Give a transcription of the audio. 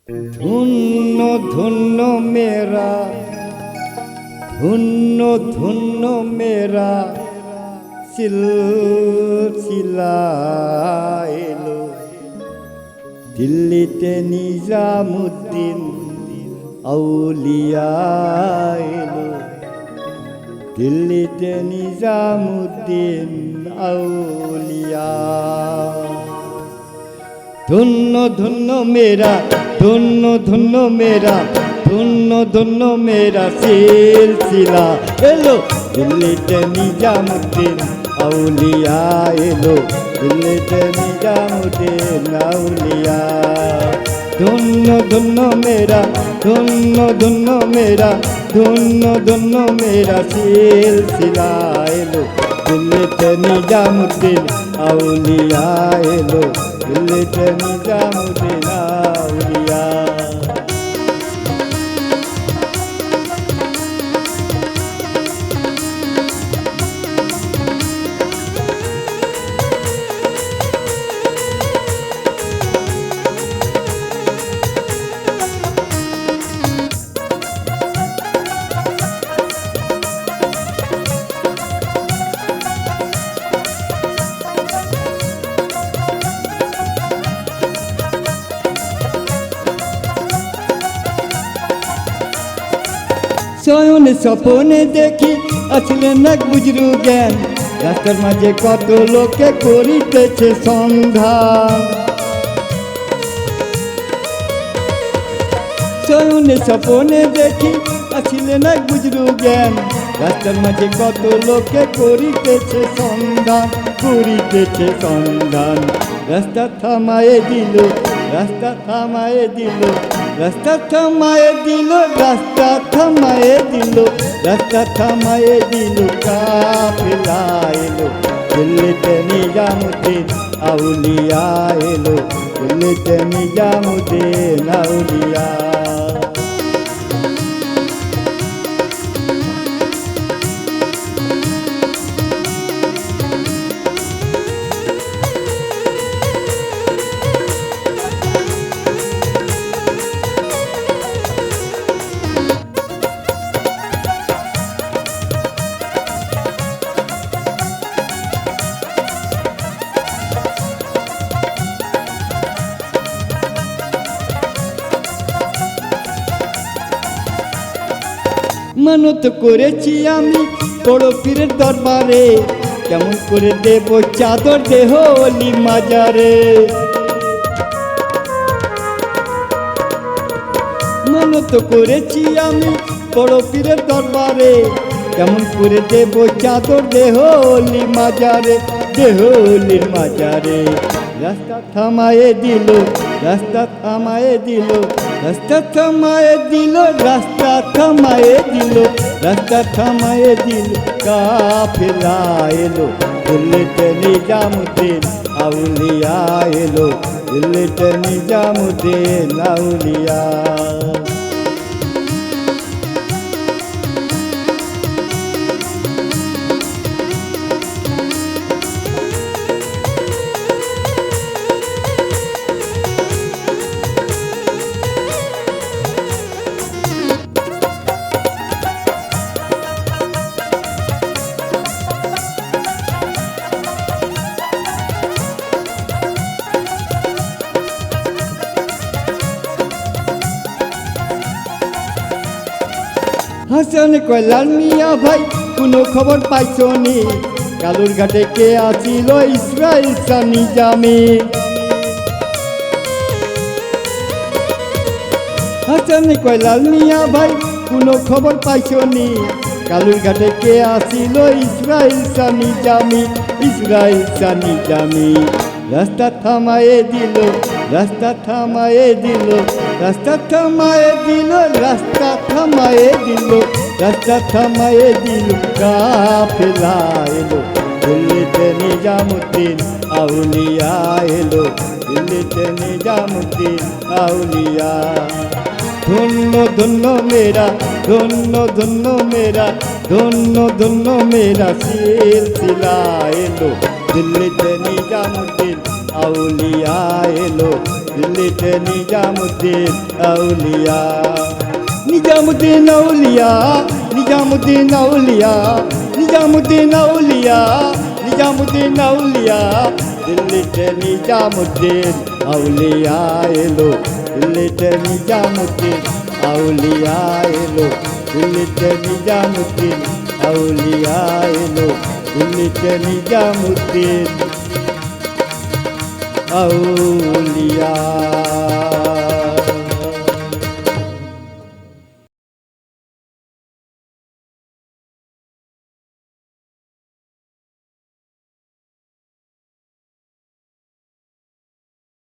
ধন্য ধন্য মেরা, ধন্য ধন্য মেরা সিলসিলা এলো। দিল্লিতে নিজামুদ্দিন আউলিয়া এলো। দিল্লিতে নিজামুদ্দিন আউলিয়া। ধন্য ধন্য মেরা, ধন্য ধন্য মেরা, ধন্য ধন্য মেরা সিলসিলা এলো। দিল্লিতে নিজামুদ্দিন আউলিয়া এলো। দিল্লিতে নিজামুদ্দিন আউলিয়া। ধন্য ধন্য মেরা, ধন্য ধন্য মেরা, ধন্য ধন্য মেরা সিলসিলা এলো। দিল্লিতে নিজামুদ্দিন আউলিয়া এলো। দিল্লিতে নিজামুদ্দিন আউলিয়া। শয়নে স্বপনে দেখি আসলেন এক বুজরু জ্ঞান। রাস্তার মাঝে কত লোকে করিতেছে সন্ধান। শয়নে স্বপনে দেখি আসলেন এক বুজরু জ্ঞান। রাস্তার মাঝে কত লোকে করিতেছে সন্ধান, করিতেছে সন্ধান। রাস্তা থামায়ে দিল, রাস্তা থামায়ে দিল, রাস্তা থামায়ে দিল, রাস্তা থামায়ে দিল, রাস্তা থামায়ে দিল। কাফেলা এলো। দিল্লিতে নিজামুদ্দিন আউলিয়া এলো। দিল্লিতে নিজামুদ্দিন আউলিয়া। মানত করেছি আমি বড় পীরের দরবারে, কেমন করে দেব চাদর দেহ অলি মাজারে। মানত করেছি আমি বড় পীরের দরবারে, কেমন করে দেব চাদর দেহ অলি মাজারে, দেহ অলির মাজারে। রাস্তা থামায়ে দিল, রাস্তা থামায়ে দিল, রাস্তা থামায়ে দিল, রাস্তা থামায়ে দিল, রাস্তা থামায়ে দিল। কাফেলা এলো। দিল্লিতে নিজামুদ্দিন আউলিয়া এলো। দিল্লিতে নিজামুদ্দিন আউলিয়া। হাসান কয় লাল মিয়া ভাই কোনো খবর পাইছো নি? কালুর ঘাটে কে আসিল ইসরাইল শাহ নিজামী? হাসান কয় লাল মিয়া ভাই কোনো খবর পাইছো নি? কালুর ঘাটে কে আসিল ইসরাইল শাহ নিজামী, ইসরাইল শাহ নিজামী। রাস্তা থামায়ে দিল, রাস্তা থামায়ে দিল, রাস্তা থামায়ে দিল, রাস্তা থামায়ে দিল, রাস্তা থামায়ে দিল। কাফেলা এলো। দিল্লিতে নিজামুদ্দিন আউলিয়া এলো। দিল্লিতে নিজামুদ্দিন আউলিয়া। ধন্য ধন্য মেরা, ধন্য ধন্য মেরা, ধন্য ধন্য মেরা সিলসিলা এলো। দিল্লিতে নিজামুদ্দিন আউলিয়া এলো। দিল্লিতে নিজামুদ্দিন আউলিয়া। নিজামুদ্দিন আউলিয়া, নিজামুদ্দিন আউলিয়া, নিজামুদ্দিন আউলিয়া, নিজামুদ্দিন আউলিয়া, দিল্লিতে নিজামুদ্দিন আউলিয়া এলো, দিল্লিতে নিজামুদ্দিন আউলিয়া এলো, দিল্লিতে নিজামুদ্দিন আউলিয়া এলো, দিল্লিতে নিজামুদ্দিন আউলিয়া।